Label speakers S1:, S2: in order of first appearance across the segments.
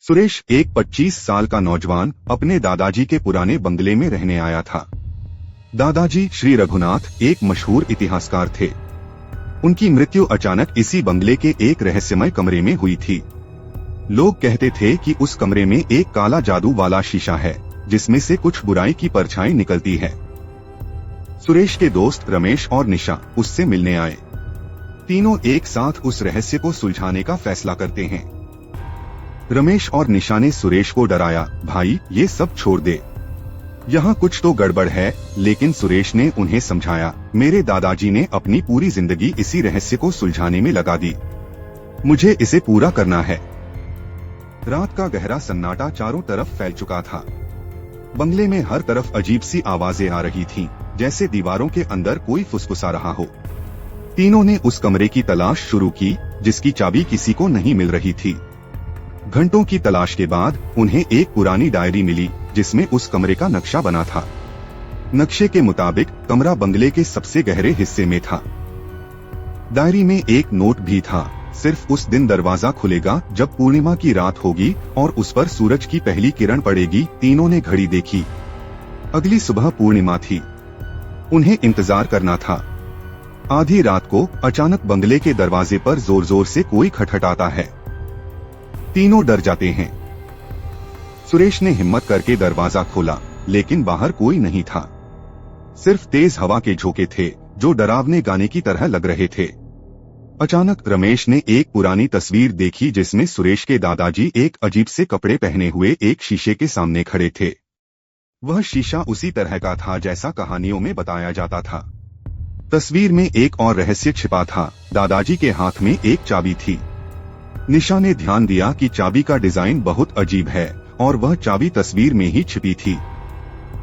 S1: सुरेश एक 25 साल का नौजवान अपने दादाजी के पुराने बंगले में रहने आया था। दादाजी श्री रघुनाथ एक मशहूर इतिहासकार थे। उनकी मृत्यु अचानक इसी बंगले के एक रहस्यमय कमरे में हुई थी। लोग कहते थे कि उस कमरे में एक काला जादू वाला शीशा है जिसमें से कुछ बुराई की परछाई निकलती है। सुरेश के दोस्त रमेश और निशा उससे मिलने आए। तीनों एक साथ उस रहस्य को सुलझाने का फैसला करते हैं। रमेश और निशा ने सुरेश को डराया, भाई ये सब छोड़ दे, यहाँ कुछ तो गड़बड़ है। लेकिन सुरेश ने उन्हें समझाया, मेरे दादाजी ने अपनी पूरी जिंदगी इसी रहस्य को सुलझाने में लगा दी, मुझे इसे पूरा करना है। रात का गहरा सन्नाटा चारों तरफ फैल चुका था। बंगले में हर तरफ अजीब सी आवाजें आ रही थीं, जैसे दीवारों के अंदर कोई फुसफुसा रहा हो। तीनों ने उस कमरे की तलाश शुरू की जिसकी चाबी किसी को नहीं मिल रही थी। घंटों की तलाश के बाद उन्हें एक पुरानी डायरी मिली जिसमें उस कमरे का नक्शा बना था। नक्शे के मुताबिक कमरा बंगले के सबसे गहरे हिस्से में था। डायरी में एक नोट भी था, सिर्फ उस दिन दरवाजा खुलेगा जब पूर्णिमा की रात होगी और उस पर सूरज की पहली किरण पड़ेगी। तीनों ने घड़ी देखी, अगली सुबह पूर्णिमा थी। उन्हें इंतजार करना था। आधी रात को अचानक बंगले के दरवाजे पर जोर जोर से कोई खटखटाता है। तीनों डर जाते हैं। सुरेश ने हिम्मत करके दरवाजा खोला, लेकिन बाहर कोई नहीं था। सिर्फ तेज हवा के झोंके थे जो डरावने गाने की तरह लग रहे थे। अचानक रमेश ने एक पुरानी तस्वीर देखी जिसमें सुरेश के दादाजी एक अजीब से कपड़े पहने हुए एक शीशे के सामने खड़े थे। वह शीशा उसी तरह का था जैसा कहानियों में बताया जाता था। तस्वीर में एक और रहस्य छिपा था। दादाजी के हाथ में एक चाबी थी। निशा ने ध्यान दिया कि चाबी का डिजाइन बहुत अजीब है और वह चाबी तस्वीर में ही छिपी थी।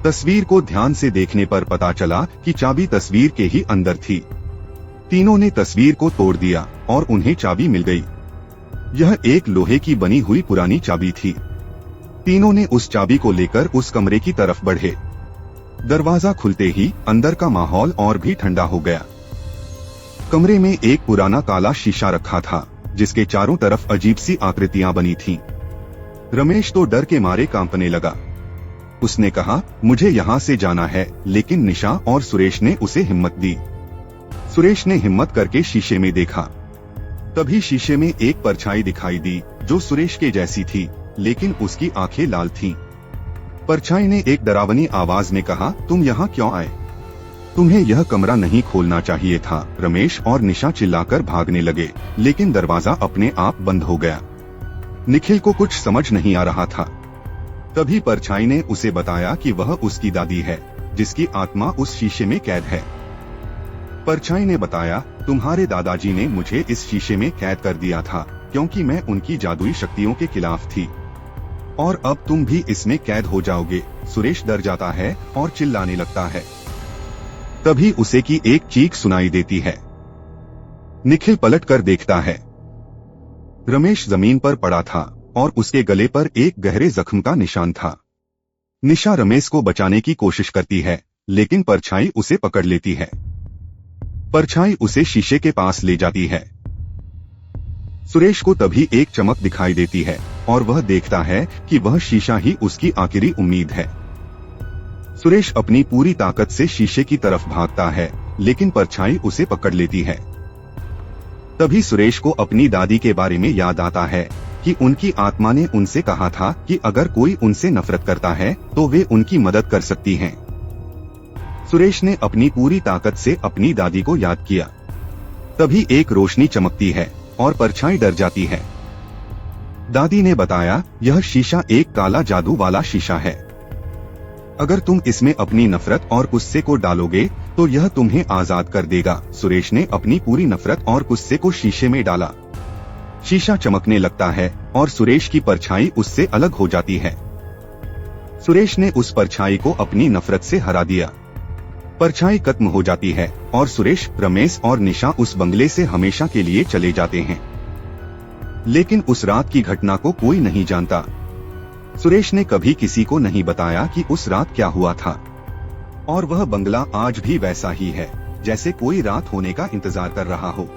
S1: तस्वीर को ध्यान से देखने पर पता चला कि चाबी तस्वीर के ही अंदर थी। तीनों ने तस्वीर को तोड़ दिया और उन्हें चाबी मिल गई। यह एक लोहे की बनी हुई पुरानी चाबी थी। तीनों ने उस चाबी को लेकर उस कमरे की तरफ बढ़े। दरवाजा खुलते ही अंदर का माहौल और भी ठंडा हो गया। कमरे में एक पुराना काला शीशा रखा था जिसके चारों तरफ अजीब सी आकृतियां बनी थीं। रमेश तो डर के मारे कांपने लगा। उसने कहा, मुझे यहाँ से जाना है, लेकिन निशा और सुरेश ने उसे हिम्मत दी। सुरेश ने हिम्मत करके शीशे में देखा। तभी शीशे में एक परछाई दिखाई दी जो सुरेश के जैसी थी, लेकिन उसकी आंखें लाल थीं। परछाई ने एक डरावनी आवाज में कहा, तुम यहाँ क्यों आए? तुम्हें यह कमरा नहीं खोलना चाहिए था। रमेश और निशा चिल्लाकर भागने लगे, लेकिन दरवाजा अपने आप बंद हो गया। निखिल को कुछ समझ नहीं आ रहा था। तभी परछाई ने उसे बताया कि वह उसकी दादी है जिसकी आत्मा उस शीशे में कैद है। परछाई ने बताया, तुम्हारे दादाजी ने मुझे इस शीशे में कैद कर दिया था क्योंकि मैं उनकी जादुई शक्तियों के खिलाफ थी, और अब तुम भी इसमें कैद हो जाओगे। सुरेश डर जाता है और चिल्लाने लगता है। तभी उसे की एक चीख सुनाई देती है। निखिल पलटकर देखता है। रमेश जमीन पर पड़ा था और उसके गले पर एक गहरे जख्म का निशान था। निशा रमेश को बचाने की कोशिश करती है, लेकिन परछाई उसे पकड़ लेती है। परछाई उसे शीशे के पास ले जाती है। सुरेश को तभी एक चमक दिखाई देती है और वह देखता है कि वह शीशा ही उसकी आखिरी उम्मीद है। सुरेश अपनी पूरी ताकत से शीशे की तरफ भागता है, लेकिन परछाई उसे पकड़ लेती है। तभी सुरेश को अपनी दादी के बारे में याद आता है कि उनकी आत्मा ने उनसे कहा था कि अगर कोई उनसे नफरत करता है तो वे उनकी मदद कर सकती हैं। सुरेश ने अपनी पूरी ताकत से अपनी दादी को याद किया। तभी एक रोशनी चमकती है और परछाई डर जाती है। दादी ने बताया, यह शीशा एक काला जादू वाला शीशा है। अगर तुम इसमें अपनी नफरत और गुस्से को डालोगे तो यह तुम्हें आजाद कर देगा। सुरेश ने अपनी पूरी नफरत और गुस्से को शीशे में डाला। शीशा चमकने लगता है और सुरेश की परछाई उससे अलग हो जाती है। सुरेश ने उस परछाई को अपनी नफरत से हरा दिया। परछाई खत्म हो जाती है और सुरेश, रमेश और निशा उस बंगले से हमेशा के लिए चले जाते हैं। लेकिन उस रात की घटना को कोई नहीं जानता। सुरेश ने कभी किसी को नहीं बताया कि उस रात क्या हुआ था, और वह बंगला आज भी वैसा ही है जैसे कोई रात होने का इंतजार कर रहा हो।